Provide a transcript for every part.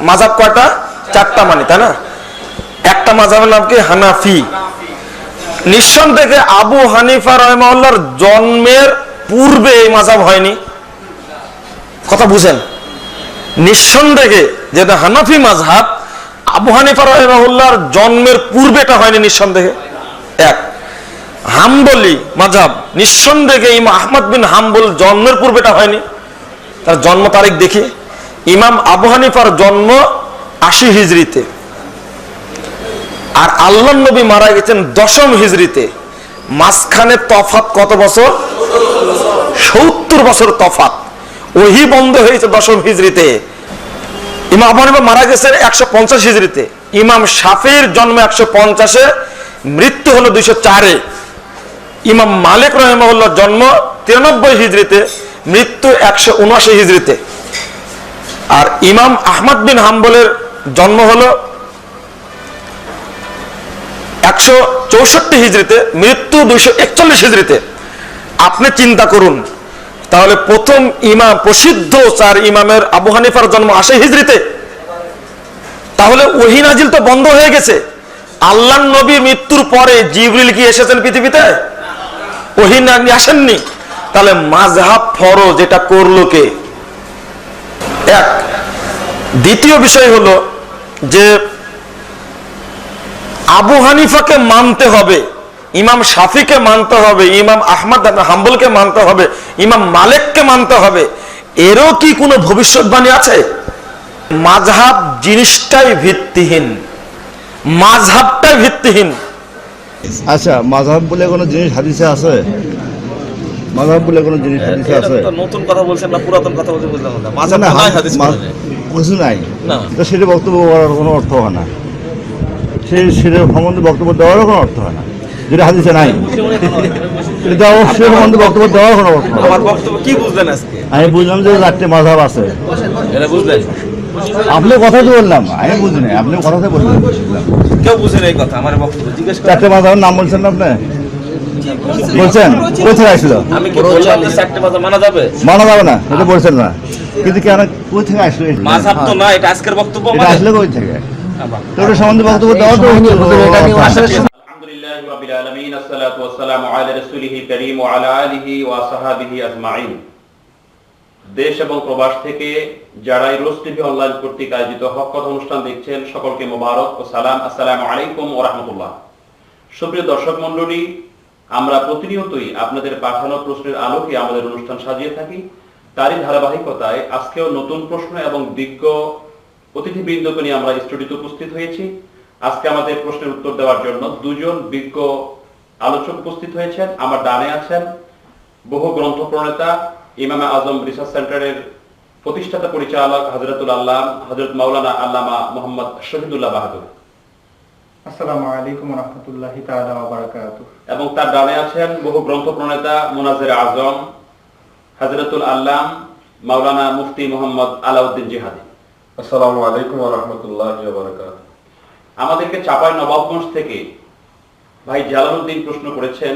মাযহাব কয়টা? চারটা মানে, তাই না? একটা মাযহাবের নাম কি? হানাফি। নিঃসন্দেহে আবু হানিফা রাহিমাহুল্লাহর জন্মের পূর্বে এই মাযহাব হয়নি। কথা বুঝেন? নিঃসন্দেহে যেটা হানাফি মাযহাব, আবু হানিফা রাহিমাহুল্লাহর জন্মের পূর্বে এটা হয়নি নিঃসন্দেহে। এক। হাম্বলি মাযহাব, নিঃসন্দেহে ইমাম আহমদ বিন হাম্বল জন্মের পূর্বে এটা হয়নি। তার জন্ম তারিখ দেখি, ইমাম আবু হানিফার জন্ম ৮০ হিজরিতে, আর আল্লাহর নবী মারা গেছেন ১০ম হিজরিতে। মাঝখানে তফাৎ কত বছর? ৭০ বছর তফাৎ। ওহি বন্ধ হয়েছে ১০ম হিজরিতে। ইমাম আবু হানিফা মারা গেছেন ১৫০ হিজরিতে। ইমাম শাফিঈর জন্ম ১৫০-এ, মৃত্যু হলো ২০৪-এ। ইমাম মালিক রাহিমাহুল্লাহর জন্ম ৯৩ হিজরিতে, মৃত্যু ১৭৯ হিজরিতে। আর ইমাম আহমদ বিন হাম্বলের জন্ম হলো ১৬৪ হিজরিতে, মৃত্যু ২৪১ হিজরিতে। আপনি চিন্তা করুন, তাহলে প্রথম ইমাম, প্রসিদ্ধ ৪ ইমামের আবু হানিফার জন্ম ৮০ হিজরিতে। তাহলে ওহী নাজিল তো বন্ধ হয়ে গেছে। আল্লাহর নবী মৃত্যুর পরে জিবরিল কি এসেছেন পৃথিবীতে? ওহী আসেননি। তাহলে মাযহাব ফরজ, এটা করলো কে? এক। দ্বিতীয় বিষয় হলো যে আবু হানিফাকে মানতে হবে, ইমাম শাফিকে মানতে হবে, ইমাম আহমদ হাম্বলকে মানতে হবে, ইমাম মালিককে মানতে হবে। এরও কি কোনো ভবিষ্যৎবাণী আছে? মাযহাব জিনিসটাই ভিত্তিহীন, মাযহাবটাই ভিত্তিহীন। আচ্ছা, মাযহাব বলে কোনো জিনিস হাদিসে আছে? মাযহাব বলে কোনো জিনিস হাদিসে আছে? নতুন কথা বলছেন না পুরাতন কথা বলতে বুঝলাম না। মাযহাব নাই, হাদিস মানে কিছু নাই না, তো সেটা বক্তব্য করার কোনো অর্থ হয় না। সেটা সম্বন্ধে বক্তব্য দেওয়ারও কোনো অর্থ হয় না, যেটা হাদিসে নাই। এটা অবশ্যই সম্বন্ধে বক্তব্য দেওয়ার কোনো অর্থ হয় না। আমার বক্তব্য কি বুঝলেন আজকে? আমি বুঝলাম যে 4টে মাযহাব আছে। এটা বুঝলেন? আপনি কথা তো বললাম, আমি বুঝি নাই, আপনি কথাতে বললেন। কেউ বুঝেন এই কথা? আমার বক্তব্য জিজ্ঞেস করেন। 4টে মাযহাবের নাম বলছেন না আপনি? বলছেন কোথায় আসলো? আমি কি বললাম যে চারটি মাযহাব মানা যাবে? মানা যাবে না, এটা বলছেন না। কিন্তু কেন, কই থেকে আসলো? মাযহাব তো না, এটা আজকের বক্তব্য এটা আমাদের। আসলে কই থেকে? তো ওটা সম্বন্ধে বক্তব্য দেওয়া তো আলহামদুলিল্লাহি রাব্বিল আলামিন, আসসালাতু ওয়াসসালামু আলা রাসূলিহি কারীম ওয়া আলা আলিহি ওয়া সাহবিহি আজমাইন। দেশ এবং প্রবাস থেকে যারা এই রোজ টিভি অনলাইন কর্তৃক আয়োজিত হক কথা অনুষ্ঠান দেখছেন, সকলকে মোবারক ও সালাম। আসসালামু আলাইকুম ওয়া রাহমাতুল্লাহ। সুপ্রিয় দর্শক মণ্ডলী, আমরা প্রতিনিয়তই আপনাদের পাঠানো প্রশ্নের আলোকে আমাদের অনুষ্ঠান সাজিয়ে থাকি। তারই ধারাবাহিকতায় আজকেও নতুন প্রশ্ন এবং বিজ্ঞ অতিথিবৃন্দকে নিয়ে আমরা স্টুডিওতে উপস্থিত হয়েছি। আজকে আমাদের প্রশ্নের উত্তর দেওয়ার জন্য দুজন বিজ্ঞ আলোচক উপস্থিত হয়েছেন। আমার ডানে আছেন বহু গ্রন্থ প্রণেতা, ইমাম আজম রিসার্চ সেন্টারের প্রতিষ্ঠাতা পরিচালক হযরতুল আল্লাহ হযরত মাওলানা আল্লামা মোহাম্মদ শহীদুল্লাহ বাহাদুর। আসসালামু আলাইকুম ওয়া রাহমাতুল্লাহি তাআলা ওয়া বারাকাতুহু। এবং তার ডানে আছেন বহু গ্রন্থ প্রণেতা, মুনাজ্জির আজম হযরতুল আল্লাহ মাওলানা মুফতি মোহাম্মদ আলাউদ্দিন জিহাদি। আসসালামু আলাইকুম ওয়া রাহমাতুল্লাহি ওয়া বারাকাতুহু। আমাদেরকে চাপাই নবাবগঞ্জ থেকে ভাই জালালউদ্দিন প্রশ্ন করেছেন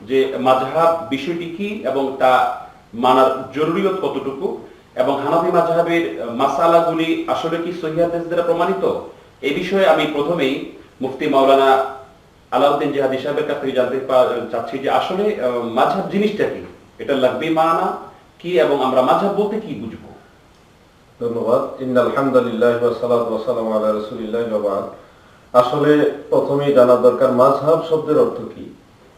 যে মাযহাব বিষয়টি কি এবং তা মানার জরুরিয়ত কতটুকু, এবং হানাফি মাযহাবের মাসালাগুলি আসলে কি সহিহ হাদিস দ্বারা প্রমাণিত? এই বিষয়ে আমি প্রথমেই মুফতি মাওলানা আলাউদ্দিন জিহাদি সাহেবের কাছ থেকে জানতে চাচ্ছি যে আসলে মাযহাব জিনিসটা কি, এটা লাগবে মানা কি, এবং আমরা মাযহাব বলতে কি বুঝবো? ধন্যবাদ। ইন্নাল হামদুলিল্লাহি ওয়া সালাতু ওয়া সালামু আলা রাসূলিল্লাহি ওয়া বা'দ। আসলে প্রথমেই জানা দরকার মাযহাব শব্দের অর্থ কি।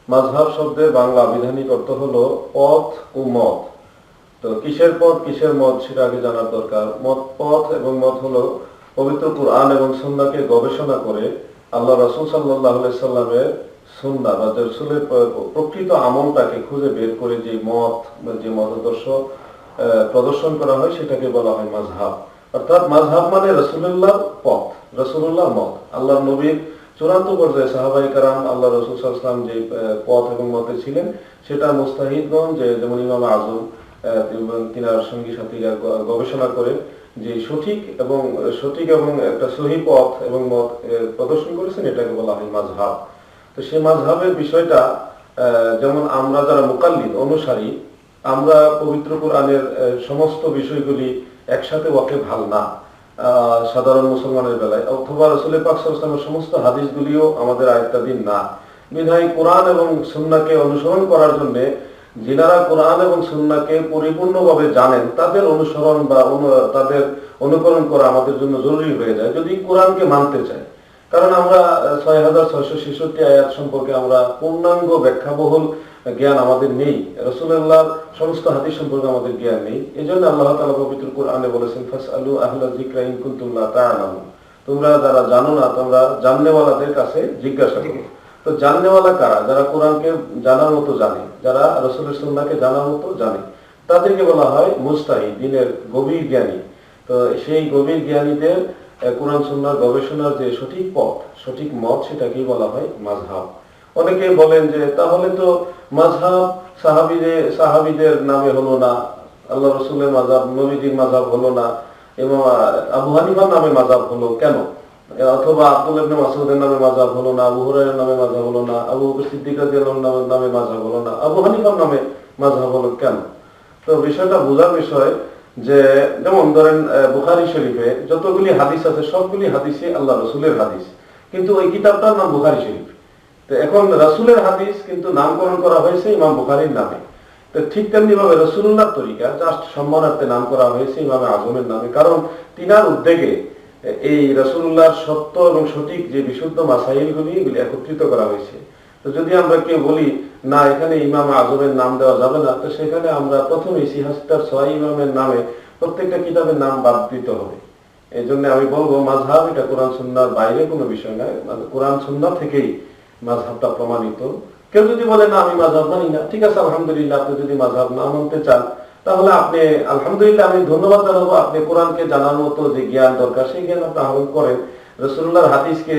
মাযহাব শব্দের বাংলা আবিধানিক অর্থ হলো পথ ও মত। তো কিসের পথ কিসের মত সেটা আগে জানার দরকার। পথ এবং মত হলো পবিত্র কুরআন এবং সুন্নাহকে গবেষণা করে আল্লাহ রাসূল সাল্লাল্লাহু আলাইহি সাল্লামের সুন্নাহ বা রাসূলের প্রকৃত আমলটাকে খুঁজে বের করে যে মত বা যে মতাদর্শ প্রদর্শন করা হয় সেটাকে বলা হয় মাযহাব। অর্থাৎ মাযহাব মানে রাসূলুল্লাহর পথ, রাসূলুল্লাহর মত। আল্লাহর নবীর চূড়ান্ত পর্যায়ে সাহাবায়ে কেরাম আল্লাহ রাসূল সাল্লাল্লাহু আলাইহি ওয়াসাল্লাম যে পথ এবং মতে ছিলেন সেটা মুস্তাহিদগণ, যে যেমন ইমাম আজম এবং তিনার সঙ্গী সাথীরা গবেষণা করে যে সঠিক এবং একটা সহিহ পথ এবং মত প্রদর্শন করেছেন, এটাকে বলা হয় মাযহাব। তো সেই মাযহাবের বিষয়টা যেমন আমরা যারা মুকাল্লিদ অনুসারী, আমরা পবিত্র কোরআনের সমস্ত বিষয়গুলি একসাথে ওয়াকিবহাল না। সাধারণ মুসলমানের বেলায়, অথবা রাসূল পাক সাল্লাল্লাহু আলাইহি ওয়াসাল্লামের সমস্ত হাদিসগুলিও আমাদের আয়ত্তাধীন না। বিধায় কোরআন এবং সুন্নাহকে অনুসরণ করার জন্য যিনারা কোরআন এবং সুন্নাহকে পরিপূর্ণভাবে জানেন তাদের অনুসরণ বা তাদের অনুকরণ করা আমাদের জন্য জরুরি হয়ে যায় যদি কোরআনকে মানতে চাই। কারণ আমরা 6666 আয়াত সম্পর্কে আমরা পূর্ণাঙ্গ ব্যাখ্যাবহুল জ্ঞান আমাদের নেই, রাসূলুল্লাহর সমস্ত হাদিস সম্পর্কে আমাদের জ্ঞান নেই। এজন্য আল্লাহ তাআলা পবিত্র কোরআনে বলেছেন, ফাসআলু আহলা যিকরা ইন কুনতুম লা তা'লামুন, তোমরা যারা জানো না তোমরা জাননেওয়ালাদের কাছে জিজ্ঞাসা করো। তো জাননেওয়ালা কারা? যারা কোরআনকে জানার মতো জানে, যারা রাসূলের সুন্নাহকে জানার মতো জানে, তাদেরকে বলা হয় মুজতাহিদ, দ্বীনের গভীর জ্ঞানী। তো সেই গভীর জ্ঞানীদের কোরআন সুন্নাহর গবেষণার যে সঠিক পথ, সঠিক মত, সেটাকেই বলা হয় মাযহাব। অনেকে বলেন যে তাহলে তো মাযহাব সাহাবীদের নামে হলো না, আল্লাহ রাসূলের মাযহাব, নবীজির মাযহাব হলো না, এবং আবু হানিফার নামে মাযহাব হলো কেন? অথবা আব্দুল্লাহ ইবনে মাসউদের নামে মাযহাব হলো না, আবু হুরায়রার নামে মাযহাব হলো না, আবু বকর সিদ্দিক রাদিয়াল্লাহু আনহুর নামে মাযহাব হলো না, আবু হানিফার নামে মাযহাব হলো কেন? তো বিষয়টা বোঝার বিষয় যে, যেমন ধরেন বুখারী শরীফে যতগুলি হাদিস আছে সবগুলি হাদিসই আল্লাহ রাসূলের হাদিস, কিন্তু ওই কিতাবটার নাম বুখারী শরীফ। তো এখন রাসূলের হাদিস কিন্তু নামকরণ করা হয়েছে ইমাম বুখারীর নামে। তো ঠিক তেমনি ভাবে রাসূলুল্লাহর তরিকা জাস্ট সম্মানার্থে নাম করা হয়েছে ইমাম আজমের নামে, কারণ তিনার উদ্যোগে এই রাসূলুল্লাহর সত্য এবং সঠিক যে বিশুদ্ধ মাসাইলগুলি এগুলি একত্রিত করা হয়েছে। তো যদি আমরা কেউ বলি না এখানে ইমাম আজমের নাম দেওয়া যাবে না, তো সেখানে আমরা প্রথমে 66 ইমামের নামে প্রত্যেকটা কিতাবের নাম বাদ দিতে হবে। এই জন্য আমি বলবো মাযহাব এটা কোরআন সুন্নাহর বাইরে কোনো বিষয় নয়, কোরআন সুন্নাহ থেকেই মাযহাবটা প্রমাণিত। কেউ যদি বলে না আমি মাযহাব মানি না, ঠিক আছে, আলহামদুলিল্লাহ, আপনি যদি মাযহাব না মানতে চান তাহলে আপনি আলহামদুলিল্লাহ, আমি ধন্যবাদ জানাবো, আপনি কোরআনকে জানার মতো যে জ্ঞান দরকার সেই জ্ঞান আপনি আহরণ করেন, রাসূলুল্লাহর হাদিসকে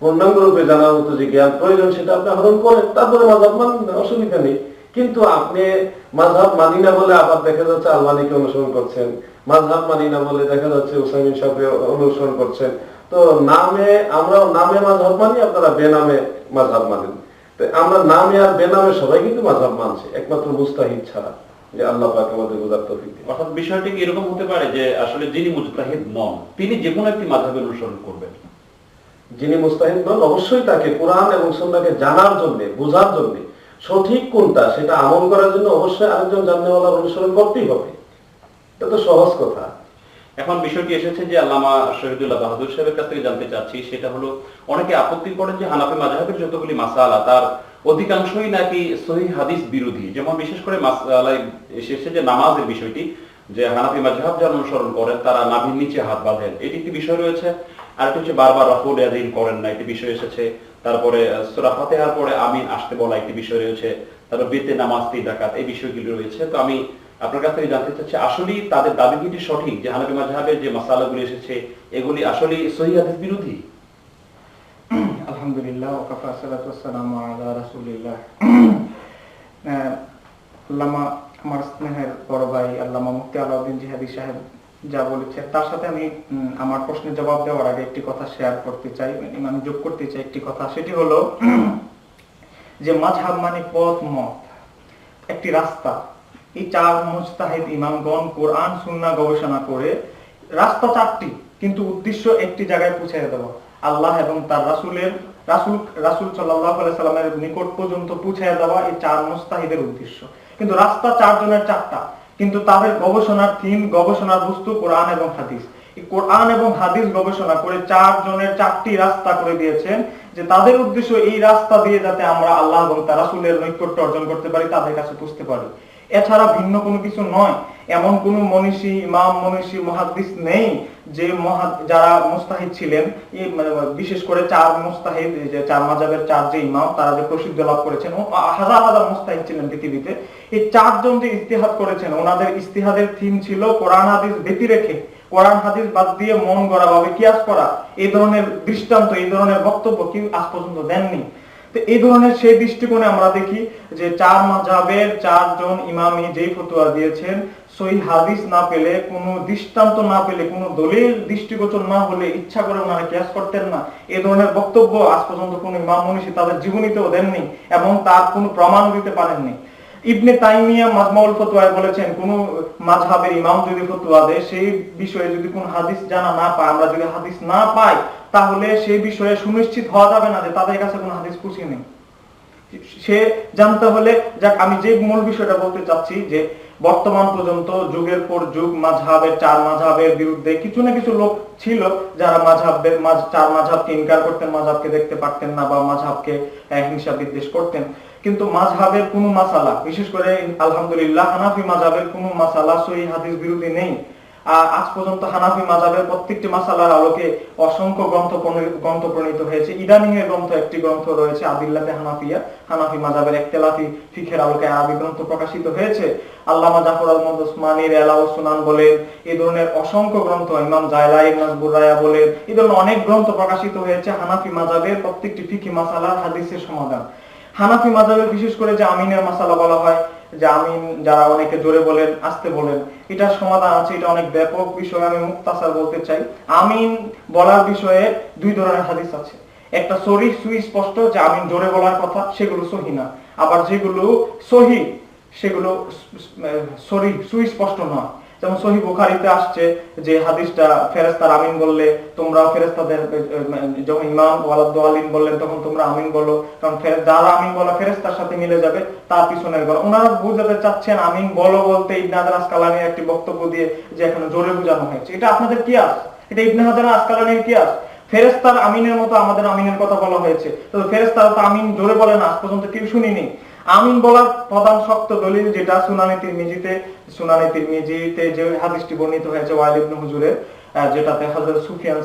পূর্ণাঙ্গ রূপে জানার মতো যে জ্ঞান প্রয়োজন সেটা আপনি আহরণ করেন, তারপরে মাযহাব মানেন, অসুবিধা নেই। কিন্তু আপনি মাযহাব মানি না বলে আবার দেখা যাচ্ছে আলবানীকে অনুসরণ করছেন, মাযহাব মানি না বলে দেখা যাচ্ছে উসাইমিন সাহেবকে অনুসরণ করছেন। তো আমরাও নামে মাযহাব মানি, আপনারা বেনামে মাযহাব মানেন। তো আমরা নামে আর বেনামে সবাই কিন্তু মাযহাব মানছে, একমাত্র মুজতাহিদ ছাড়া, যে আল্লাহ পাক আমাদের বোঝার তৌফিক দিন। অর্থাৎ বিষয়টি কি এরকম হতে পারে যে আসলে যিনি মুজতাহিদ নন তিনি যে কোনো একটি মাযহাবের অনুসরণ করবেন? যিনি মুজতাহিদ নন অবশ্যই তাকে কোরআন এবং সুন্নাহকে জানার জন্য, বোঝার জন্য, সঠিক কোনটা সেটা আমল করার জন্য অবশ্যই আরেকজন জাননেওয়ালার অনুসরণ করতেই হবে। এটা তো সহজ কথা। এখন বিষয়টি এসেছে যে আল্লামা শহীদুল্লাহ বাহাদুর সাহেবের কাছ থেকে জানতে চাচ্ছি, সেটা হলো অনেকে আপত্তি করেন যে হানাফি মাযহাবের যতগুলি মাসালা তার অধিকাংশই নাকি সহিহ হাদিস বিরোধী। যেমন বিশেষ করে মাসালায় এসেছে যে নামাজের বিষয়টি, যে হানাফি মাযহাব যারা অনুসরণ করেন তারা নাভির নিচে হাত বাঁধেন, এটি একটি বিষয় রয়েছে। আর একটি হচ্ছে বারবার রাফুল ইয়াদাইন করেন না, একটি বিষয় এসেছে। তারপরে সূরা ফাতিহার পরে আমিন আসতে বলা একটি বিষয় রয়েছে। তারপর বেতে নামাজ 3 রাকাত, এই বিষয়গুলি রয়েছে। তো আমি আপনার কাছ থেকে জানতে চাচ্ছি আসলে তাদের দাবিগুলি সঠিক যে হানাফি মাযহাবের যে মাসালাগুলি এসেছে এগুলি আসলে সহিহ হাদিস বিরোধী? আলহামদুলিল্লাহ, ওয়াকাফা, সালাতু ওয়াসসালামু আলা রাসূলিল্লাহ। আল্লামা, আমার স্নেহের বড় ভাই আল্লামা মুফতি আলাউদ্দিন জিহাদি সাহেব যা বলেছেন তার সাথে আমি আমার প্রশ্নের জবাব দেওয়ার আগে একটি কথা শেয়ার করতে চাই, মানে যোগ করতে চাই একটি কথা। সেটি হলো যে মাযহাব মানে পথ, মত, একটি রাস্তা। এই 4 মুজতাহিদ ইমামগণ কোরআন সুন্নাহ গবেষণা করে রাস্তা 4টি, কিন্তু উদ্দেশ্য একটি জায়গায় পৌঁছে দেওয়া, আল্লাহ এবং তার রাসূল সাল্লাল্লাহু আলাইহি সাল্লামের নিকট পর্যন্ত পৌঁছে দেওয়া, এই 4 মুজতাহিদের উদ্দেশ্য। কিন্তু রাস্তা 4 জনের 4টা, কিন্তু তাদের গবেষণার থিম, গবেষণার বস্তু কোরআন এবং হাদিস। এই কোরআন এবং হাদিস গবেষণা করে 4 জনের 4টি রাস্তা করে দিয়েছেন, যে তাদের উদ্দেশ্য এই রাস্তা দিয়ে যাতে আমরা আল্লাহ এবং তার রাসূলের নৈকট্য অর্জন করতে পারি, তাদের কাছে পৌঁছতে পারি। এছাড়া ভিন্ন কোনো কিছু নয়। এমন কোন মনীষী, ইমাম, মনীষী, মুহাদ্দিস নেই যে যারা মুস্তাহিদ ছিলেন, বিশেষ করে 4 মুস্তাহিদ, যে 4 মাযহাবের 4 যে ইমাম তারা যে প্রসিদ্ধ লাভ করেছেন, হাজার হাজার মুস্তাহিদ ছিলেন পৃথিবীতে। এই 4 জন যে ইজতিহাদ করেছেন, ওনাদের ইজতিহাদের থিম ছিল কোরআন হাদিস ব্যতি রেখে, কোরআন হাদিস বাদ দিয়ে মন গড়া ভাবে কিয়াস করা। এই ধরনের দৃষ্টান্ত, এই ধরনের বক্তব্য কেউ আজ পর্যন্ত দেননি। তো এই ধরনের সেই দৃষ্টিকোণে আমরা দেখি যে 4 মাযহাবের 4 জন ইমামই যেই ফতোয়া দিয়েছেন, সহিহ হাদিস না পেলে, কোনো দৃষ্টান্ত না পেলে, কোনো দলিল দৃষ্টিগোচর না হলে ইচ্ছা করে ওনারা কিয়াস করতেন না। এই ধরনের বক্তব্য আজ পর্যন্ত কোনো ইমাম মনীষী তাদের জীবনীতেও দেননি এবং তার কোনো প্রমাণ দিতে পারেননি। ইবনে তাইমিয়া মাজমাউল ফতোয়ায় বলেছেন, কোন মাযহাবের ইমাম যদি ফতোয়া দেয়, সেই বিষয়ে যদি কোন হাদিস জানা না পায়, আমরা যদি হাদিস না পাই, তাহলে সেই বিষয়ে সুনিশ্চিত হওয়া যাবে না যে তাদের কাছে কোনো হাদিস পৌঁছে নেই। সে জানতে হলে, যাক আমি যে মূল বিষয়টা বলতে চাচ্ছি, যে বর্তমান পর্যন্ত যুগের পর যুগ মাযহাবের, চার মাযহাবের বিরুদ্ধে কিছু না কিছু লোক ছিল যারা চার মাযহাবকে ইনকার করতেন, মাযহাবকে দেখতে পারতেন না, বা মাযহাবকে হিংসা বিদ্বেষ করতেন। কিন্তু মাযহাবের কোনো মাসালা, বিশেষ করে আলহামদুলিল্লাহ হানাফি মাযহাবের কোনো মাসালা সহিহ হাদিস বিরোধী নেই। আজ পর্যন্ত হানাফি মাযহাবের প্রত্যেকটি মাসালার আলোকে অসংখ্য গ্রন্থ প্রণীত হয়েছে। ইদানিং এর গ্রন্থ একটি গ্রন্থ রয়েছে আদিল্লাতে হানাফিয়া, হানাফি মাযহাবের ইখতিলাফি ফিকহের আলোকে আরবি গ্রন্থ প্রকাশিত হয়েছে। আল্লামা জাফর আহমদ ওসমানীর এলাউ সুনান বলেন, এই ধরনের অসংখ্য গ্রন্থ, ইমাম জায়লাই নাজবুর রায়া বলেন, এই ধরনের অনেক গ্রন্থ প্রকাশিত হয়েছে হানাফি মাযহাবের প্রত্যেকটি ফিকহি মাসালার হাদিসের সমাধান। হানাফি মাযহাবের বিশেষ করে যে আমিনের মাসালা বলা হয়, যে আমিন যারা অনেকে জোরে বলেন, আস্তে বলেন, এটার সমাধান আছে। এটা অনেক ব্যাপক বিষয়, আমি মুখতাসার বলতে চাই। আমিন বলার বিষয়ে দুই ধরনের হাদিস আছে। একটা সহিহ সুস্পষ্ট যে আমিন জোরে বলার কথা, সেগুলো সহিহ না। আবার যেগুলো সহিহ সেগুলো সহিহ সুস্পষ্ট নয়। যেমন সহিহ বুখারীতে আসছে যে হাদিসটা, ফেরেশতারা আমিন বললে তোমরা ফেরেশতাদের, যখন ইমাম ওয়ালাদ-দালিন বললেন তখন তোমরা আমিন বলো, কারণ যারা আমিন বলা ফেরেশতার সাথে মিলে যাবে, তার পিছনের গলা। ওনারা বুঝাতে চাচ্ছেন আমিন বলো বলতে ইবনে হাজার আসকালানির একটি বক্তব্য দিয়ে যে এখানে জোরে বোঝানো হয়েছে। এটা আপনাদের কিয়াস, এটা ইবনে হাজার আসকালানির কিয়াস। ফেরেশতার আমিনের মতো আমাদের আমিনের কথা বলা হয়েছে, তবে ফেরেশতারা তো আমিন জোরে বলে না, আজ পর্যন্ত কেউ শুনিনি। আমিন বলার প্রধান শক্ত দলিল যেটা সুনানে তিরমিজিতে যে হাদিসটি বর্ণিত হয়েছে ওয়াইল ইবনে হুজুরের, যেটাতে হযরত সুফিয়ান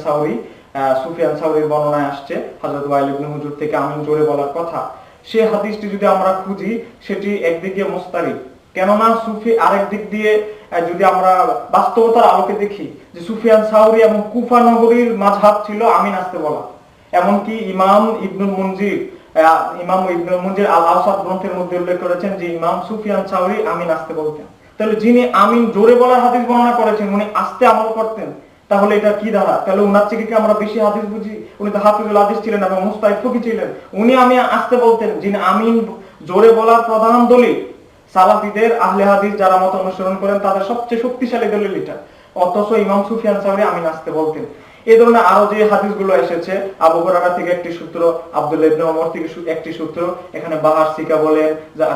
সাউরির বর্ণনায় আসছে হযরত ওয়াইল ইবনে হুজুর থেকে আমিন জোরে বলার কথা। সেই হাদিসটি যদি আমরা খুঁজি, সেটি একদিকে মুস্তারিদ, কেননা সুফি, আরেক দিক দিয়ে যদি আমরা বাস্তবতার আলোকে দেখি যে সুফিয়ান সাউরি এবং কুফা নগরীর মাযহাব ছিল আমিন আসতে বলা। এমনকি ইমাম ইবনুল মুনজির আল আওসাত গ্রন্থের মধ্যে উল্লেখ করেছেন যে ইমাম সুফিয়ান সাউরি আমিন আসতে বলতেন। তাহলে যিনি আমিন জোরে বলার হাদিস বর্ণনা করেছেন, উনি আসতে আমল করতেন। তাহলে এটা কি দ্বারা? তাহলে উনার থেকে কি আমরা বেশি হাদিস বুঝি? উনি তো হাফিজুল হাদিস ছিলেন এবং মুস্তাহিদ ফকি ছিলেন। উনি আমিন আসতে বলতেন, যিনি আমিন জোরে বলার প্রধান দলিল। সালাফিদের, আহলে হাদিস যারা মত অনুসরণ করেন, তাদের সবচেয়ে শক্তিশালী দলিল এটা। অথচ ইমাম সুফিয়ান সাউরি আমিন আসতে বলতেন। এই ধরনের আরো যে হাদিসগুলো এসেছে, আবু হুরায়রা থেকে একটি সূত্র, আব্দুল্লাহ ইবনে ওমর থেকে একটি সূত্র, এখানে বাহার সিকা বলেন,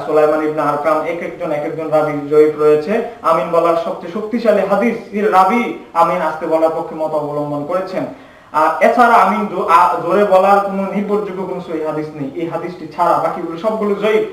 সুলাইমান ইবনে আরকাম, এক একজন রাবী জয়ীফ রয়েছে। আমিন বলার সবচেয়ে শক্তিশালী হাদিস রাবী আমিন আসতে বলার পক্ষে মত অবলম্বন করেছেন। আর এছাড়া আমিন জোরে বলার কোনো নির্ভরযোগ্য কোনো সহিহ হাদিস নেই। এই হাদিসটি ছাড়া বাকিগুলো সবগুলো জয়ীফ।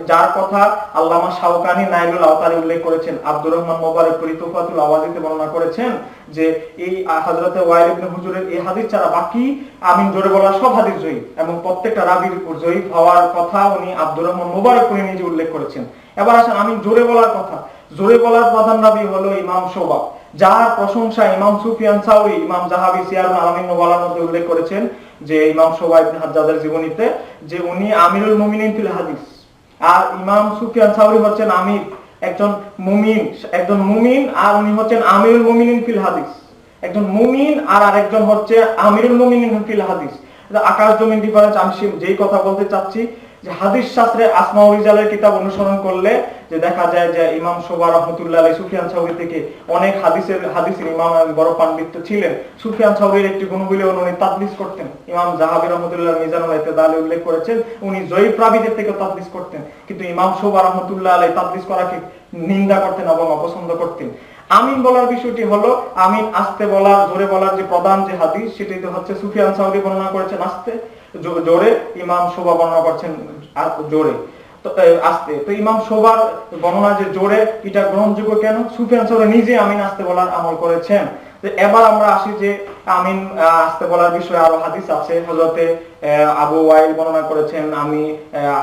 যার কথা আল্লামা শাওকানি নাইলুল আওতারে উল্লেখ করেছেন, আব্দুর রহমান মুবারকপুরি তুফাতুল আওয়াজিতে বর্ণনা করেছেন যে এই হযরত ওয়াইল ইবনে হুজুরের এই হাদিস ছাড়া বাকি আমিন জোরে বলার সব হাদিস জয়ীফ, এবং প্রত্যেকটা রাবীর উপর জয়ীফ হওয়ার কথা উনি আব্দুর রহমান মুবারকপুরি নিজে উল্লেখ করেছেন। এবার আসেন আমিন জোরে বলার কথা। জোরে বলার প্রধান রাবী হলো ইমাম শুবা, যার প্রশংসা ইমাম সুফিয়ান সাউরি, ইমাম জাহাবি সিয়ারুল আলামিন নুবালার মধ্যে উল্লেখ করেছেন যে ইমাম শুবা ইবনে হাজ্জাজের জীবনীতে, যে উনি আমিরুল মুমিনিন ফিল হাদিস। আর ইমাম সুফিয়ান সাউরি হচ্ছেন আমির, একজন মুমিন, আর উনি হচ্ছেন আমিরুল মুমিনিন ফিল হাদিস। একজন মুমিন আর আরেকজন হচ্ছে আমিরুল মুমিনিন ফিল হাদিস। আকাশ জমিন ডিফারেন্স। আমি যেই কথা বলতে চাচ্ছি যে হাদিস শাস্ত্রে আসমাউল রিজালের কিতাব অনুসরণ করলে যে দেখা যায় যে ইমাম শুবা রাহমাতুল্লাহ আলাইহি সুফিয়ান সাউরি থেকে অনেক হাদিসের ইমাম বড় পাণ্ডিত্য ছিলেন। সুফিয়ান সাউরির একটি গুণ বলে উনি তাদলিস করতেন। ইমাম জাহাবি রাহমাতুল্লাহ মিজানুল ইতিদালে উল্লেখ করেছেন উনি জয়ীফ রাবীদের থেকে তাদলিস করতেন, কিন্তু ইমাম শুবা রাহমাতুল্লাহ আলাইহি তাদলিস করাকে নিন্দা করতেন এবং অপছন্দ করতেন। আমিন বলার বিষয়টি হলো, আমিন আসতে বলার, জোরে বলার যে প্রধান যে হাদিস, সেটি হচ্ছে সুফিয়ান সাউরি বর্ণনা করেছেন আসতে জোরে, ইমাম শুবা বর্ণনা করছেন জোরে আসতে। তো ইমাম শুবার বর্ণনা যে জোরে, এটা গ্রহণযোগ্য কেন? সুফিয়ান সাউরি নিজে আমিন আসতে বলার আমল করেছেন। এবার আমরা আসি যে আমিন আসতে বলার বিষয়ে আরো হাদিস আছে। হযরতে আবু ওয়াইল বর্ণনা করেছেন, আমি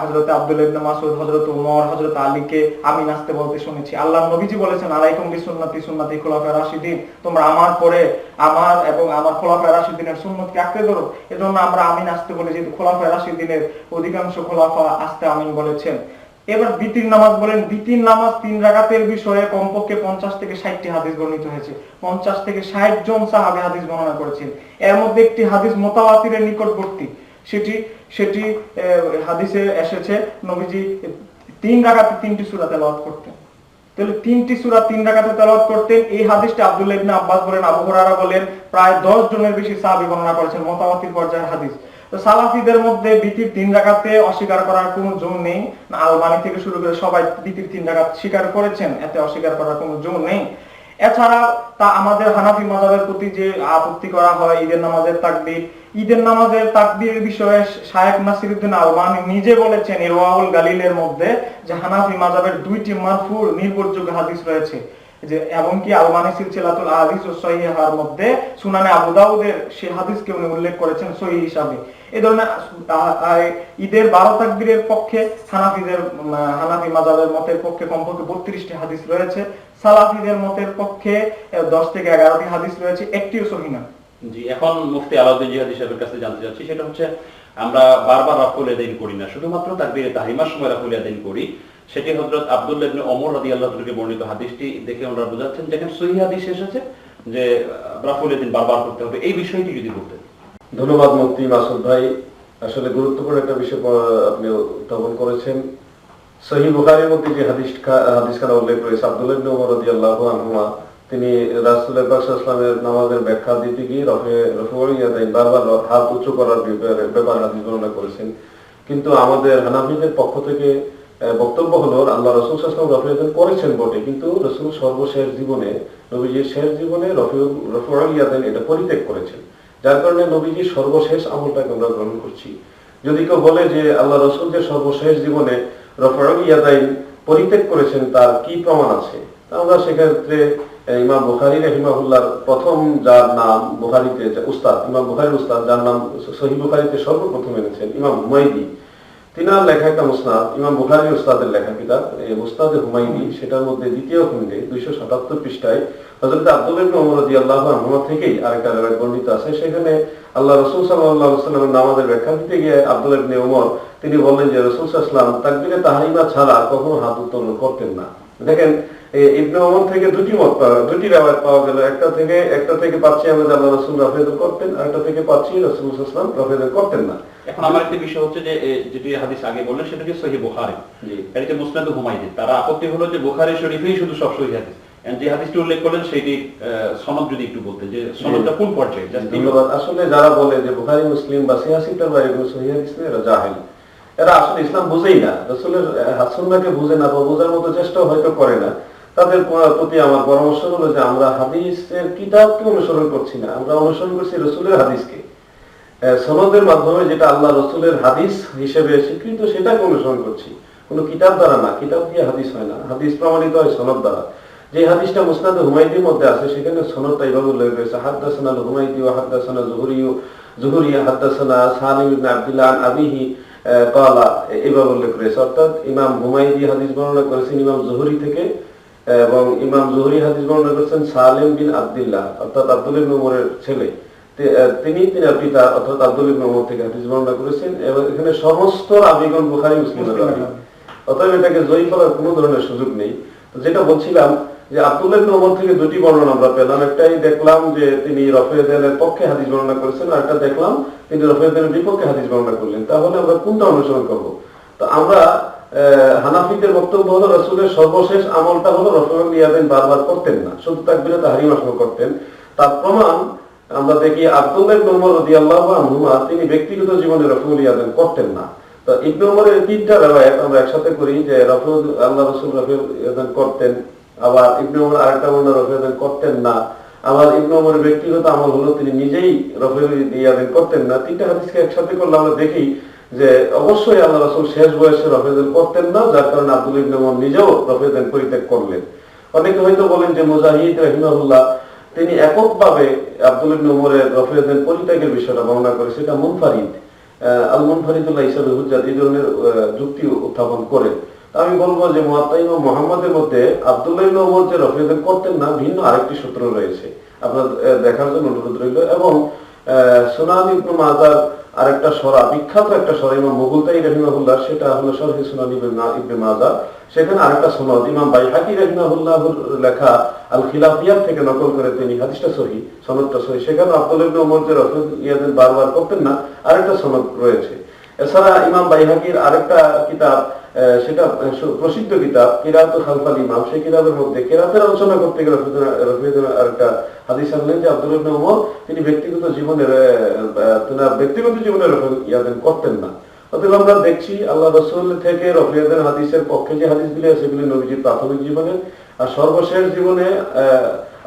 হযরতে আব্দুল্লাহ ইবনে মাসউদ, হযরত ওমর, হযরত আলীকে আমিন আসতে বলতে শুনেছি। আল্লাহর নবীজি বলেছেন, আলাইকুম বিসুন্নতি সুন্নতি খুলাফায়ে রাশিদিন, তোমরা আমার পরে আমার এবং আমার খুলাফায়ে রাশিদিনের সুন্নতকে আঁকড়ে ধরো। এজন্য আমরা আমিন আসতে বলি, যেহেতু খুলাফায়ে রাশিদিনের অধিকাংশ খুলাফা আসতে আমিন বলেছেন। এবার বিতির নামাজ বলেন। বিতির নামাজ 3 রাকাতের বিষয়ে কমপক্ষে 50 থেকে 60টি হাদিস বর্ণিত হয়েছে। 50 থেকে 60 জন সাহাবী হাদিস বর্ণনা করেছেন। এর মধ্যে একটি হাদিস মুতাওয়াতিরের নিকটবর্তী। সেটি হাদিসে এসেছে নবীজি 3 রাকাতে 3টি সূরা তেলাওয়াত করতেন। তাহলে 3টি সূরা 3 রাকাতে তেলাওয়াত করতেন। এই হাদিসটা আব্দুল্লাহ ইবনে আব্বাস বলেন, আবু হুরায়রা বলেন, প্রায় 10 জনের বেশি সাহাবী বর্ণনা করেছেন, মুতাওয়াতির পর্যায়ের হাদিস। তো সালাফিদের মধ্যে বিতির 3 রাকাতে অস্বীকার করার কোনো জোর নেই। আলবানী থেকে শুরু করে সবাই বিতির 3 রাকাত স্বীকার করেছেন, এতে অস্বীকার করার কোনো জোর নেই। এছাড়া তা আমাদের হানাফি মাযহাবের প্রতি যে আপত্তি করা হয় ঈদের নামাজের তাকবীর, ঈদের নামাজের তাকবীরের বিষয়ে শায়েখ নাসিরউদ্দিন আলবানী নিজে বলেছেন ইরওয়াউল গালিলের মধ্যে যে হানাফি মাযহাবের 2টি মারফু নির্ভরযোগ্য হাদিস রয়েছে, যে এমনকি আলবানী সিলসিলাতুল আহাদিস ও সহিহার মধ্যে সুনানে আবু দাউদের সেই হাদিসকে উনি উল্লেখ করেছেন সহিহ হিসাবে। এই ধরনের ঈদের 12 তাকবীরের পক্ষে হানাফি মাযহাবের মতের পক্ষে কমপক্ষে 32টি হাদিস রয়েছে, সালাফিদের মতের পক্ষে 10 থেকে 11টি হাদিস রয়েছে, একটিও সহিহ না। জি, এখন মুফতি আলাউদ্দিন জিহাদি সাহেবের কাছে জানতে চাচ্ছি, সেটা হচ্ছে আমরা বারবার রাফুল ইয়াদাইন করি না, শুধুমাত্র তাকবীরে তাহরিমার সময় রাফুল ইয়াদাইন করি। সেটি হযরত আব্দুল্লাহ ইবনে ওমর রাদিয়াল্লাহু তাআলা থেকে বর্ণিত হাদিসটি দেখে আমরা বোঝাচ্ছেন যেখানে সহিহ হাদিস এসেছে যে রাফুল ইয়াদাইন বারবার করতে হবে, এই বিষয়টি যদি বলতেন। ধন্যবাদ মুফতি মাসুদ ভাই, আসলে গুরুত্বপূর্ণ একটা বিষয় আপনি উত্থাপন করেছেন। সহিহ বুখারীর মধ্যে যে হাদিসখানা উল্লেখ রয়েছে, আব্দুল্লাহ ইবনে ওমর রাদিয়াল্লাহু আনহুমা তিনি রাসূলুল্লাহ পাক সাল্লাল্লাহু আলাইহি ওয়াসাল্লামের নামাজের ব্যাখ্যা দিতে গিয়ে রাফুল ইয়াদাইন বারবার হাত উঁচু করার ব্যাপারে হাদিস বর্ণনা করেছেন। কিন্তু আমাদের হানাফিদের পক্ষ থেকে বক্তব্য হলো আল্লাহ রাসূল সাল্লাল্লাহু আলাইহি ওয়াসাল্লাম রাফুল ইয়াদাইন করেছেন বটে, কিন্তু রাসূল সর্বশেষ জীবনে, নবীজির শেষ জীবনে রাফুল ইয়াদাইন এটা পরিত্যাগ করেছেন, যার কারণে নবীজির সর্বশেষ আমলটাকে আমরা গ্রহণ করছি। যদি কেউ বলে যে আল্লাহ রাসূল যে সর্বশেষ জীবনে রাফুল ইয়াদাইন পরিত্যাগ করেছেন তার কি প্রমাণ আছে, আমরা সেক্ষেত্রে ইমাম বুখারী রাহিমাহুল্লাহর প্রথম যার নাম বুখারীতে উস্তাদ, ইমাম বুখারীর উস্তাদ যার নাম সহিহ বুখারীতে সর্বপ্রথম এনেছেন ইমাম হুমায়দি, তিনার লেখা একটা মুসনাদ, ইমাম বুখারীর উস্তাদের লেখা কিতাব মুসনাদে হুমায়দি, সেটার মধ্যে দ্বিতীয় খণ্ডে 277 পৃষ্ঠায় হযরত আব্দুল্লাহ ইবনে ওমর রাদিয়াল্লাহু আনহু থেকেই আরেকটা রিওয়ায়াত বর্ণিত আছে। সেখানে আল্লাহ রাসূল সাল্লাল্লাহু আলাইহি ওয়াসাল্লামের নামাজের ব্যাখ্যা দিতে গিয়ে আব্দুল্লাহ ইবনে ওমর তিনি বললেন যে রাসূল সাল্লাল্লাহু আলাইহি ওয়াসাল্লাম তাকবীরে তাহরিমা ছাড়া কখনো হাত উত্তোলন করতেন না। দেখেন ইবনে ওমর থেকে দুটি রিওয়ায়াত পাওয়া গেল, একটা থেকে পাচ্ছি আমরা যে আল্লাহ রাসূল রাফু ইয়াদাইন করতেন, আর একটা থেকে পাচ্ছি রাসূল সাল্লাল্লাহু আলাইহি ওয়াসাল্লাম রাফু ইয়াদাইন করতেন না। এখন আমার একটা বিষয় হচ্ছে যে যেটি হাদিস আগে বললেন সেটা কি সহিহ বুখারী, এটা মুসনাদ হুমায়দি, তারা আপত্তি হলো যে বুখারী শরীফেই শুধু সব সহিহ হাদিস, যে হাদিসটি উল্লেখ করলেন সেটি সনদ যদি একটু বলতেন যে সনদটা কোন পর্যায়ে। ধন্যবাদ। আসলে যারা বলে যে বুখারী মুসলিম বা সিয়াসিটার বাইরে কোনো সহিহ হাদিস নেই, এরা জাহেল, এরা আসলে ইসলাম বুঝেই না, রাসূলের সুন্নাহকে বুঝে না বা বোঝার মতো চেষ্টা হয়তো করে না। তাদের প্রতি আমার পরামর্শ হলো যে আমরা হাদিসের কিতাবকে অনুসরণ করছি না, আমরা অনুসরণ করছি রাসূলের হাদিসকে। সনদের মাধ্যমে যেটা আল্লাহ রাসূলের হাদিস হিসেবে স্বীকৃত সেটাকে অনুসরণ করছি, কোনো কিতাব দ্বারা না। কিতাব দিয়ে হাদিস হয় না, হাদিস প্রমাণিত হয় সনদ দ্বারা। যে হাদিসটা মুসনাদ হুমায়দির মধ্যে আছে সেখানে সনদটা এইভাবে উল্লেখ রয়েছে, হাদাসানা হুমায়দি ওয়া হাদাসানা জুহরি হাদাসানা সালিম ইবনে আব্দুল্লাহ আন আবিহি ক্বালা, এইভাবে উল্লেখ রয়েছে। অর্থাৎ ইমাম হুমায়দি হাদিস বর্ণনা করেছেন ইমাম জুহরি থেকে, এবং ইমাম জুহরি হাদিস বর্ণনা করেছেন সালিম বিন আব্দুল্লাহ অর্থাৎ আব্দুল্লাহ ইবনে ওমরের ছেলে, তিনি তিনার পিতা অর্থাৎ আব্দুল্লাহ ইবনে ওমর থেকে হাদিস বর্ণনা করেছেন। এবং এখানে সমস্ত রাবীগণ বুখারী মুসলিমের রাবী, অতএব এটাকে জয়ী করার কোনো ধরনের সুযোগ নেই। তো যেটা বলছিলাম যে আব্দুল্লাহ ইবনে ওমর থেকে দুটি বর্ণনা আমরা পেলাম, একটাই দেখলাম যে তিনি রাফু ইয়াদাইনের পক্ষে হাদিস বর্ণনা করেছেন, আর একটা দেখলাম তিনি রাফু ইয়াদাইনের বিপক্ষে হাদিস বর্ণনা করলেন। তাহলে আমরা কোনটা অনুসরণ করব? তো আমরা হানাফিদের বক্তব্য হলো রাসূলের সর্বশেষ আমলটা হলো রাফুল ইয়াদাইন বারবার করতেন না, শুধু তাকবীরে তাহরিমা সময় করতেন। তার প্রমাণ আমরা দেখি আব্দুল্লাহ ইবনে ওমর রাদিয়াল্লাহু আনহুমা তিনি ব্যক্তিগত জীবনে রাফুল ইয়াদাইন করতেন না। তো ইবনে ওমরের তিনটা রিওয়ায়াত আমরা একসাথে করি যে আল্লাহ রাসূল রাফুল ইয়াদাইন করতেন, আবার ইবনে ওমর আরেকটা বর্ণনা রাফুল ইয়াদাইন করতেন না, আবার ইবনে ওমরের ব্যক্তিগত আমল হলো তিনি নিজেই রাফুল ইয়াদাইন করতেন না। তিনটা হাদিসকে একসাথে করলে আমরা দেখি যে অবশ্যই আল্লাহ রাসূল শেষ বয়সে রাফু ইয়াদাইন করতেন না, যার কারণে আব্দুল্লাহ ইবনে ওমর নিজেও রাফু ইয়াদাইন পরিত্যাগ করলেন। অনেকে হয়তো বলেন যে মুজাহিদ রাহিমাহুল্লাহ তিনি এককভাবে আব্দুল্লাহ ইবনে ওমরের রাফু ইয়াদাইন পরিত্যাগের বিষয়টা বর্ণনা করে, সেটা মুনফারিদ আল মুনফারিদুল্লাহ হিসাবে হুজ্জাত এই ধরনের যুক্তি উত্থাপন করে। আমি বলবো যে মুয়াত্তা ইমাম মুহাম্মাদের মধ্যে আব্দুল্লাহ ইবনে ওমর যে রাফু ইয়াদাইন করতেন না ভিন্ন আরেকটি সূত্র রয়েছে, আপনারা দেখার জন্য অনুরোধ রইল। এবং সুনান ইবনে মাজার আরেকটা সরা, বিখ্যাত একটা সরা ইমাম মুগতাই রাহিমাহুল্লাহ, সেটা হলো শরহ সুনান ইবনে মাজাহ, সেখানে আরেকটা সনদ ইমাম বাইহাকি রাহিমাহুল্লাহর লেখা আল খিলাফিয়াত থেকে নকল করে তিনি হাদিসটা সহিহ, সনদটা সহিহ, সেখানে আব্দুল্লাহ ইবনে ওমর যে রাফুল ইয়াদাইন বারবার করতেন না আরেকটা সনদ রয়েছে। এছাড়া ইমাম বাইহাকির আরেকটা কিতাব সেটা প্রসিদ্ধ কিতাব কিরাত খালফাল ইমাম, সেই কিতাবের মধ্যে কিরাতের আলোচনা করতে গেলে রফিউদ্দিন আরেকটা হাদিস আনলেন যে আব্দুল্লাহ ইবনে ওমর তিনি ব্যক্তিগত জীবনের ইয়াদেন করতেন না। অতএব আমরা দেখছি আল্লাহ রাসূল থেকে রফিউদ্দিন হাদিসের পক্ষে যে হাদিসগুলি আছে সেগুলি নবীজির প্রাথমিক জীবনে, আর সর্বশেষ জীবনে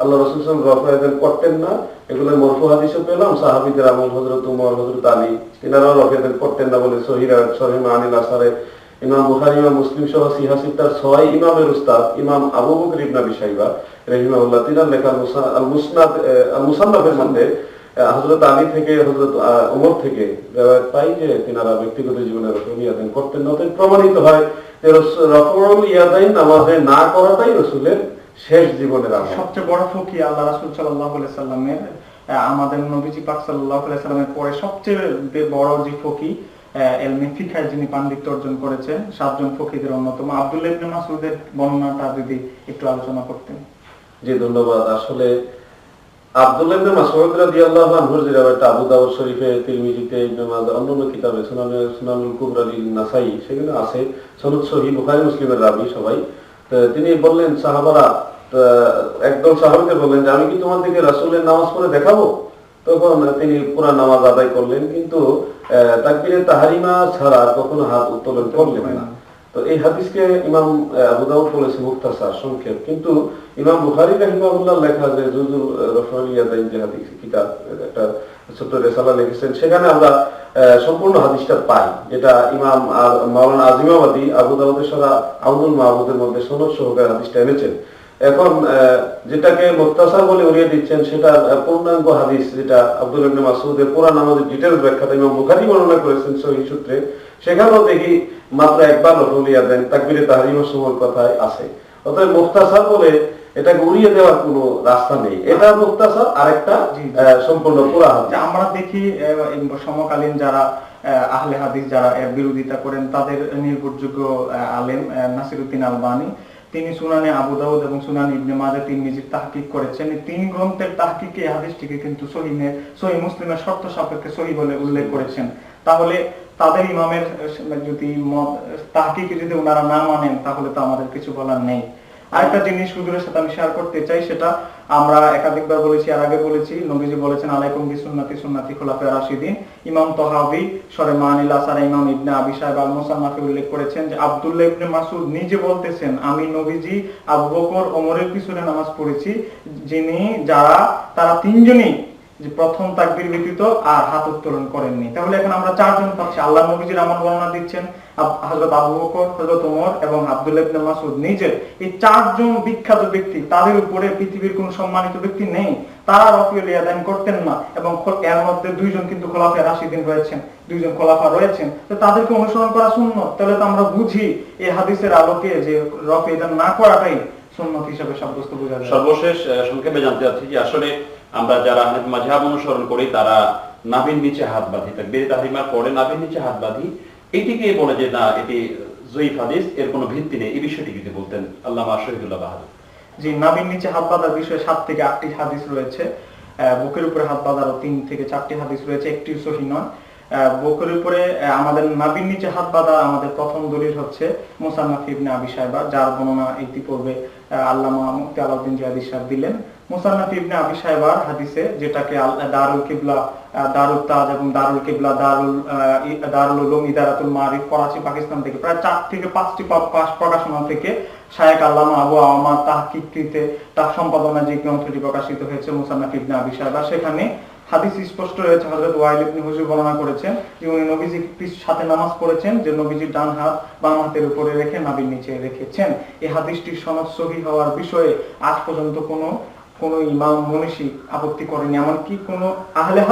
আল্লাহ রাসূল সাল্লাল্লাহু আলাইহি ওয়াসাল্লাম করতেন না। এগুলো মরফু হাদিসও পেলাম, সাহাবীদের আমল, হযরত ওমর, হযরত আলী, তিনারাও রফিউদ্দিন করতেন না বলে সহিহ মানিল আসারে ইমাম বুখারী, ইমাম মুসলিম সহ সিহা সিত্তার 6 ইমামের উস্তাদ ইমাম আবু বকর ইবনে আবি শাইবা রাহিমাহুল্লাহ তিনার লেখা আল মুসনাদ আল মুসান্নাফের মধ্যে হযরত আলী থেকে হযরত ওমর থেকে riwayat পাই যে তিনারা ব্যক্তিগত জীবনে রফুল ইয়াদাইন করতেন না। তাই প্রমাণিত হয় যে রফুল ইয়াদাইন নামাজে না করাটাই রাসূলের শেষ জীবনের আমল। সবচেয়ে বড় ফকি আল্লাহ রাসূল সাল্লাল্লাহু আলাইহি সাল্লামের, আমাদের নবীজি পাক সাল্লাল্লাহু আলাইহি সাল্লামের পরে সবচেয়ে বড় যে ফকি ইলমে ফিকহে যিনি পাণ্ডিত্য অর্জন করেছেন 7 জন ফকিদের অন্যতম আব্দুল্লাহ ইবনে মাসউদের বর্ণনাটা যদি একটু আলোচনা করতেন। জি ধন্যবাদ। আসলে আব্দুল্লাহ ইবনে মাসউদ রাদিয়াল্লাহু আনহুর যে রাওয়ায়াত আবু দাউদ শরীফে, তিরমিজিতে, ইবনে মাজাহ, অন্যান্য কিতাবে সুনানুল কুবরা লিন নাসাই সেখানে আছে, সনদ সহিহ, বুখারী মুসলিমের রাবী সবাই। তো তিনি বললেন সাহাবারা, একদল সাহাবীকে বললেন যে আমি কি তোমার দিকে রাসূলের নামাজ পড়ে দেখাবো? তখন তিনি পুরা নামাজ আদায় করলেন, কিন্তু তাকবীরে তাহরিমা ছাড়া কখনো হাত উত্তোলন করলেন না। তো এই হাদিসকে ইমাম আবু দাউদ বলেছে মুখতাসার, সংক্ষেপ, কিন্তু ইমাম বুখারী রাহিমাহুল্লাহ লেখা যে জুজুল রফউল ইয়াদাইন যে হাদিস কিতাব, একটা ছোট্ট রিসালা লিখেছেন, সেখানে আমরা সম্পূর্ণ হাদিসটা পাই, যেটা ইমাম মাওলানা আজিমাবাদী আবু দাউদের সারা আউনুল মাহবুদের মধ্যে সনদ সহকারে হাদিসটা এনেছেন। এখন যেটাকে মুখতাসার বলে উড়িয়ে দিচ্ছেন সেটা পূর্ণাঙ্গ হাদিস, যেটা আব্দুল্লাহ ইবনে মাসউদের পুরা নামাজের ডিটেইলস ব্যাখ্যাটা ইমাম বুখারী বর্ণনা করেছেন সহিহ সূত্রে, সেখানেও দেখি মাত্র একবার রফুল ইয়াদাইন তাকবীরে তাহরিমার সময় কথায় আছে। অতএব মুখতাসার বলে এটাকে উড়িয়ে দেওয়ার কোনো রাস্তা নেই, এটা মুখতাসার আরেকটা সম্পূর্ণ পুরা হাদিস। আমরা দেখি সমকালীন যারা আহলে হাদিস যারা এর বিরোধিতা করেন তাদের নির্ভরযোগ্য আলেম নাসিরউদ্দিন আলবানী, তিনি সুনানে আবু দাউদ এবং সুনানে ইবনে মাজাহ তিরমিজির তাহকিক করেছেন। এই 3 গ্রন্থের তাহকিকে এই হাদিসটিকে কিন্তু সহিহ মুসলিমের শর্ত সাপেক্ষে সহিহ বলে উল্লেখ করেছেন। তাহলে তাদের ইমামের যদি তাহকিকে যদি ওনারা না মানেন তাহলে তো আমাদের কিছু বলার নেই। আরেকটা জিনিস হুজুরের সাথে আমি শেয়ার করতে চাই, সেটা আমরা একাধিকবার বলেছি, আর আগে বলেছি, নবীজি বলেছেন আলাইকুম বিসুন্নতি সুন্নতি খুলাফায়ে রাশিদিন। ইমাম তাহাবী শরে মানিল আসারে ইমাম ইবনে আবি শাইবা আল মুসান্নাফে উল্লেখ করেছেন যে আব্দুল্লাহ ইবনে মাসউদ নিজে বলতেছেন আমি নবীজি, আবু বকর, ওমরের পিছনে নামাজ পড়েছি, তারা 3 জনই যে প্রথম তাকবীর ব্যতীত আর হাত উত্তোলন করেননি। তাহলে এখন আমরা 4 জন পাচ্ছি। আল্লাহ নবীজির আমল বর্ণনা দিচ্ছেন হযরত আবু বকর, হযরত ওমর এবং আব্দুল্লাহ ইবনে মাসউদ নিজে। এই 4 জন বিখ্যাত ব্যক্তি, তাদের উপরে পৃথিবীর কোন সম্মানিত ব্যক্তি নেই, তারা রফুল ইয়াদাইন করতেন না। এবং এর মধ্যে 2 জন কিন্তু খোলাফায়ে রাশিদিন রয়েছেন, 2 জন খোলাফা রয়েছেন, তো তাদেরকে অনুসরণ করা সুন্নাত। তাহলে তো আমরা বুঝি এই হাদিসের আলোকে যে রফ ইয়াদাইন না করাটাই সুন্নাত হিসেবে সাব্যস্ত বোঝা যায়। সর্বশেষ সংক্ষেপে জানতে চাচ্ছি যে আসলে আমরা যারা হানাফি মাযহাব অনুসরণ করি তারা নাভির নিচে হাত বাঁধি, তাকবীরে তাহরিমার পরে নাভির নিচে হাত বাঁধি, এইটিকে বলে যে না এটি যঈফ হাদিস, এর কোনো ভিত্তি নেই, এই বিষয়টি যদি বলতেন আল্লামা শহীদুল্লাহ বাহাদুর। জি, নাভির নিচে হাত বাঁধার বিষয়ে 7 থেকে 8টি হাদিস রয়েছে। বুকের উপরে হাত বাঁধারও 3 থেকে 4টি হাদিস রয়েছে, একটিও সহিহ নয়। বুকের উপরে আমাদের নাভির নিচে হাত বাঁধা আমাদের প্রথম দলিল হচ্ছে মুসান্নাফ ইবনে আবি শাইবা, যার বর্ণনা ইতিপূর্বে আল্লামা মুফতি আলাউদ্দিন জিহাদি সাহেব দিলেন। মুসান্নাফ ইবনে আবি শাইবার হাদিসে, যেটাকে দারুল কিবলা, দারুল তাজ এবং দারুল কিবলা, দারুল উলুম ইদারাতুল মারিফ করাচি পাকিস্তান থেকে প্রায় 4 থেকে 5টি প্রকাশনা থেকে শায়েখ আল্লামা আবু আওয়ামা তাহকিককৃতে তার সম্পাদনায় যে গ্রন্থটি প্রকাশিত হয়েছে মুসান্নাফ ইবনে আবি শাইবা, সেখানে হাদিস স্পষ্ট রয়েছে, হযরত ওয়াইল ইবনে হুজর বর্ণনা করেছেন যে উনি নবীজির সাথে নামাজ পড়েছেন, যে নবীজির ডান হাত বাম হাতের উপরে রেখে নাভির নিচে রেখেছেন। এই হাদিসটির সনদ সহিহ হওয়ার বিষয়ে আজ পর্যন্ত কোন ইমাম মনীষী আপত্তি করেনি, এমনকি কোন আহলে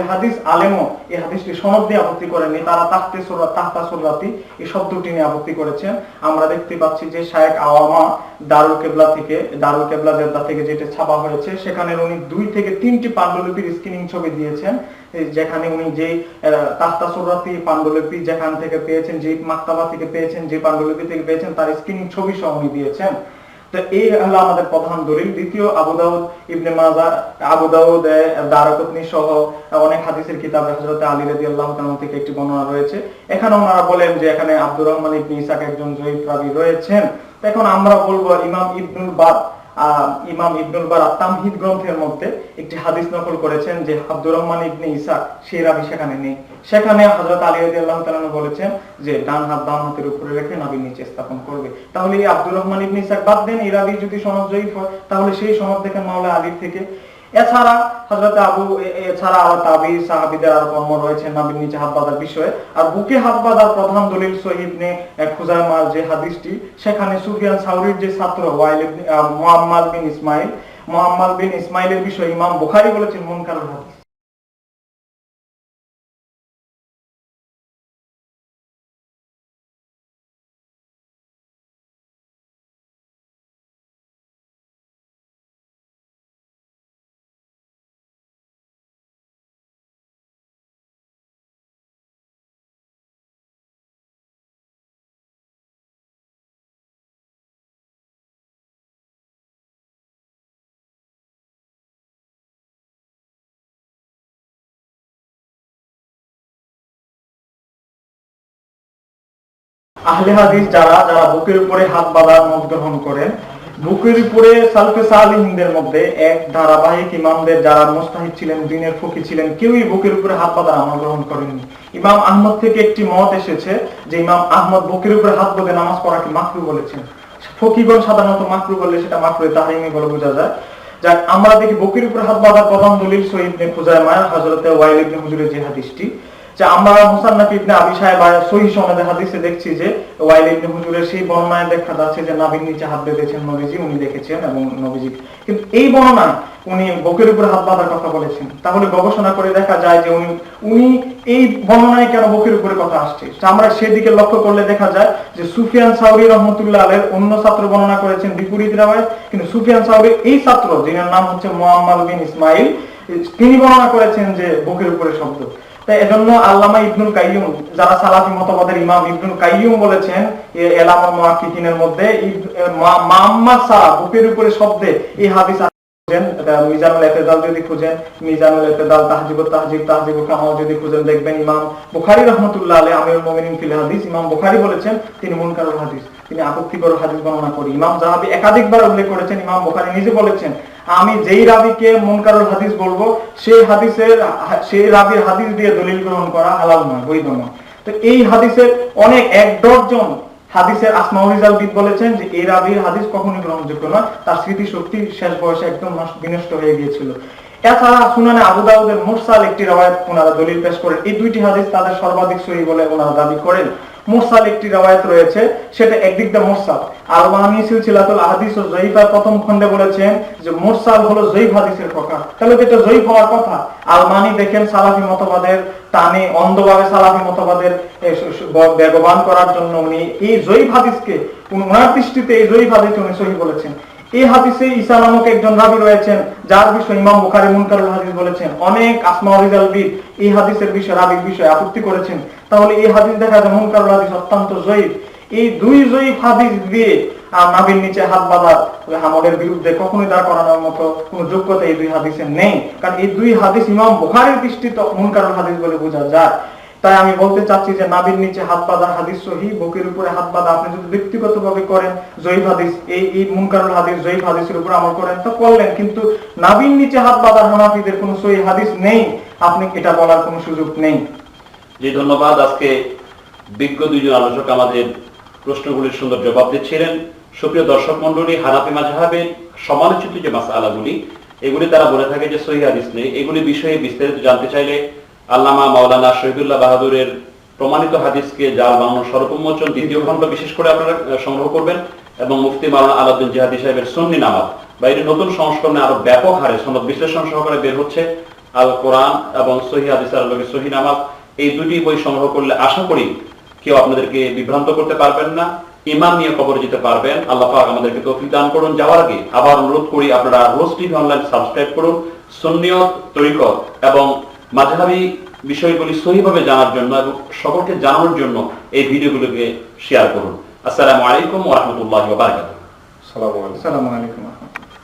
হাদিস আলেমও এই হাদিসটি সনদ দিয়ে আপত্তি করেনি। তারা তাহতা সুরাতি এই শব্দটি নিয়ে আপত্তি করেছেন। আমরা দেখতে পাচ্ছি যে শায়েখ আওয়ামা দারুল কেবলা জেদ্দা থেকে যেটা ছাপা হয়েছে, সেখানে উনি 2 থেকে 3টি পাণ্ডুলিপির স্ক্রিনিং ছবি দিয়েছেন, যেখানে উনি যে তাহতা সুরাতি পাণ্ডুলিপি যেখান থেকে পেয়েছেন, যে মাক্তাবা থেকে পেয়েছেন, যে পাণ্ডুলিপি থেকে পেয়েছেন, তার স্ক্রিনিং ছবি সহ উনি দিয়েছেন। তো এই হলো আমাদের প্রধান দলিল। দ্বিতীয়, আবু দাউদ, ইবনে মাজাহ, আবু দাউদ, দারাকুতনি সহ অনেক হাদিসের কিতাবে হযরত আলী রাদিয়াল্লাহু তাআলা থেকে একটি বর্ণনা রয়েছে। এখানে ওনারা বলেন যে এখানে আব্দুর রহমান ইবনে ইসহাক একজন জয়ীফ রাবী রয়েছেন। তো এখন আমরা বলবো ইমাম ইবনুল বার আত-তামহিদ গ্রন্থের মধ্যে একটি হাদিস নকল করেছেন যে আব্দুর রহমান ইবনে ইসহাক সেই রাবী সেখানে নেই। সেখানে হযরত আলী রাদিয়াল্লাহু তাআলা বলেছেন যে ডান হাত বাম হাতের উপরে রেখে নাভির নিচে স্থাপন করবে। তাহলে এই আব্দুর রহমান ইবনে ইসহাক বাদ দেন, এই রাবী যদি সনদ জয়ীফ হয় তাহলে সেই সনদ দেখেন মাওলা আলীর থেকে। এছাড়া আরো তাবী সাহাবীদের আরো কর্ম রয়েছে নাভির নিচে হাত বাঁধার বিষয়ে। আর বুকে হাত বাঁধার প্রধান দলিল সহিহ ইবনে খুজাইমার যে হাদিসটি, সেখানে সুফিয়ান সাউরীর যে ছাত্র মুহাম্মদ বিন ইসমাইলের বিষয়ে ইমাম বুখারী বলেছেন মুনকারুল হাদিস। আহলে হাদিস যারা বুকের উপরে হাত বাঁধার মত গ্রহণ করেন, বুকের উপরে সালফে সালিহিনদের মধ্যে এক ধারাবাহিক ইমামদের যারা মুস্তাহিদ ছিলেন, দ্বীনের ফকি ছিলেন, কেউই বুকের উপরে হাত বাঁধার আমল গ্রহণ করেননি। ইমাম আহমদ থেকে একটি মত এসেছে যে ইমাম আহমদ বুকের উপরে হাত বেঁধে নামাজ পড়াকে মাকরু বলেছেন। ফকিগণ সাধারণত মাকরু বললে সেটা মাকরুয়ে তাহরিমি বলে বোঝা যায়। যাক, আমরা দেখি বুকের উপরে হাত বাঁধার প্রধান দলিল সহিহ ইবনে খুজাইমাহ হযরত ওয়াইল ইবনে হুজুরের যে হাদিসটি, যে আমরা মুসান্নাফ ইবনে আবি শায়বা সহিহ সনদে হাদিসে দেখছি যে ওয়াইল ইবনে হুজুরের সেই বর্ণনায় দেখা যাচ্ছে যে নাভির নিচে হাত বেঁধেছেন নবীজি, উনি দেখেছেন এবং নবীজি, কিন্তু এই বর্ণনায় উনি বুকের উপরে হাত বাঁধার কথা বলেছেন। তাহলে গবেষণা করে দেখা যায় যে উনি এই বর্ণনায় কেন বুকের উপরে কথা আসছে, আমরা সেদিকে লক্ষ্য করলে দেখা যায় যে সুফিয়ান সাউরী রাহমাতুল্লাহ আলাইহির অন্য ছাত্র বর্ণনা করেছেন বিপরীত রাওয়ায়াত, কিন্তু সুফিয়ান সাউরীর এই ছাত্র যিনার নাম হচ্ছে মুহাম্মদ বিন ইসমাইল, তিনি বর্ণনা করেছেন যে বুকের উপরে শব্দ। তাই এজন্য আল্লামা ইবনুল কাইয়্যুম, যারা সালাফি মতবাদের ইমাম ইবনুল কাইয়্যুম বলেছেন এলামুল মুহাক্কিকিনের মধ্যে মুহাম্মদ সারা বুকের উপরে শব্দে এই হাদিস মিজানুল ইতিদাল যদি খুঁজেন, মিজানুল ইতিদাল তাহজিবুত তাহজিবুল কামাল যদি খুঁজেন, দেখবেন ইমাম বুখারী রাহমাতুল্লাহ আলাইহি আমিরুল মুমিনিন ফিল হাদিস, ইমাম বুখারী বলেছেন তিনি মুনকারুল হাদিস, তিনি আপত্তিকর হাদিস বর্ণনা করেন। ইমাম যাহাবী একাধিকবার উল্লেখ করেছেন, ইমাম বুখারী নিজে বলেছেন আমি যেই রাবীকে মুনকারুল হাদিস বলবো সেই রাবীর হাদিস দিয়ে দলিল গ্রহণ করা হালাল নয়, বৈধ নয়। তো এই হাদিসের অনেক এক ডজন হাদিসের আসমাউল রিজালবিদ বলেছেন যে এই রাবীর হাদিস কখনোই গ্রহণযোগ্য নয়, তার স্মৃতি শক্তি শেষ বয়সে একদম বিনষ্ট হয়ে গিয়েছিল। এছাড়া সুনানে আবু দাউদের মুরসাল একটি রওয়ায়াত ওনারা দলিল পেশ করেন, এই দুইটি হাদিস তাদের সর্বাধিক সহিহ বলে ওনারা দাবি করেন। মুরসাল একটি রওয়ায়াত রয়েছে, সেটা একদিক দিয়ে মুরসাল। আল-বানী সিলসিলাতুল আহাদিস ও যঈফার প্রথম খণ্ডে বলেছেন যে মুরসাল হলো যঈফ হাদিসের প্রকার, তাহলে এটা যঈফ হওয়ার কথা। আল-বানী দেখেন সালাফি মতবাদের টানে অন্ধভাবে সালাফি মতবাদের বেগবান করার জন্য উনি এই যঈফ হাদিসকে ওনার দৃষ্টিতে এই যঈফ হাদিসকে উনি সহিহ বলেছেন। এই হাদিসে ঈসা নামক একজন রাবী রয়েছেন যার বিষয়ে ইমাম বুখারী মুনকারুল হাদিস বলেছেন। অনেক আসমাউল রিজালবিদ এই হাদিসের বিষয়ে রাবীর বিষয়ে আপত্তি করেছেন। তাহলে এই হাদিস দেখা যায় মুনকারুল হাদিস অত্যন্ত যঈফ। এই দুই যঈফ হাদিস দিয়ে নাভির নিচে হাত বাঁধা আমলের বিরুদ্ধে কখনোই দাঁড় করানোর মতো কোনো যোগ্যতা এই দুই হাদিসের নেই, কারণ এই দুই হাদিস ইমাম বুখারীর দৃষ্টিতে মুনকারুল হাদিস বলে বোঝা যায়। তাই আমি বলতে চাচ্ছি যে নাভির নিচে হাত বাঁধার হাদিস সহিহ, বুকের উপরে হাত বাঁধা আপনি যদি ব্যক্তিগতভাবে করেন যঈফ হাদিস, এই মুনকারুল হাদিস যঈফ হাদিসের উপর আমল করেন তো করলেন, কিন্তু নাভির নিচে হাত বাঁধার হানাফিদের কোনো সহিহ হাদিস নেই, আপনি এটা বলার কোনো সুযোগ নেই। জি, ধন্যবাদ। আজকে বিজ্ঞ দুইজন আলোচক আমাদের প্রশ্নগুলির সুন্দর জবাব দিচ্ছিলেন। সুপ্রিয় দর্শক মণ্ডলী, হানাফি মাযহাবের সমালোচিত যে মাসআলাগুলি এগুলি তারা বলে থাকে যে সহিহ হাদিস নেই, এগুলি বিষয়ে বিস্তারিত জানতে চাইলে আল্লামা মাওলানা শহীদুল্লাহ বাহাদুরের প্রমাণিত হাদিসকে জাল বানানোর সর্বোন্মোচন দ্বিতীয় খণ্ড বিশেষ করে আপনারা সংগ্রহ করবেন, এবং মুফতি মাওলানা আলাউদ্দিন জিহাদি সাহেবের সুন্নি নামাজ বা এর নতুন সংস্করণে আরো ব্যাপক হারে সনদ বিশ্লেষণ সহকারে বের হচ্ছে আল কোরআন এবং সহিহ হাদিস আর সহিহ নামাজ। এই দুটি বই সংগ্রহ করলে আশা করি কেউ আপনাদেরকে বিভ্রান্ত করতে পারবেন না, ঈমান নিয়ে কবরে যেতে পারবেন। আল্লাহ পাক আমাদেরকে তৌফিক দান করুন। যাওয়ার আগে আবার অনুরোধ করি আপনারা রোজ টিভি অনলাইন সাবস্ক্রাইব করুন, সুন্নিয়ত, তরিকত এবং মাযহাবী বিষয়গুলি সহিভাবে জানার জন্য এবং সকলকে জানানোর জন্য এই ভিডিওগুলোকে শেয়ার করুন। আসসালামু আলাইকুম ওয়া রাহমাতুল্লাহি ওয়া বারাকাতুহু। আসসালামু আলাইকুম। আসসালামু আলাইকুম।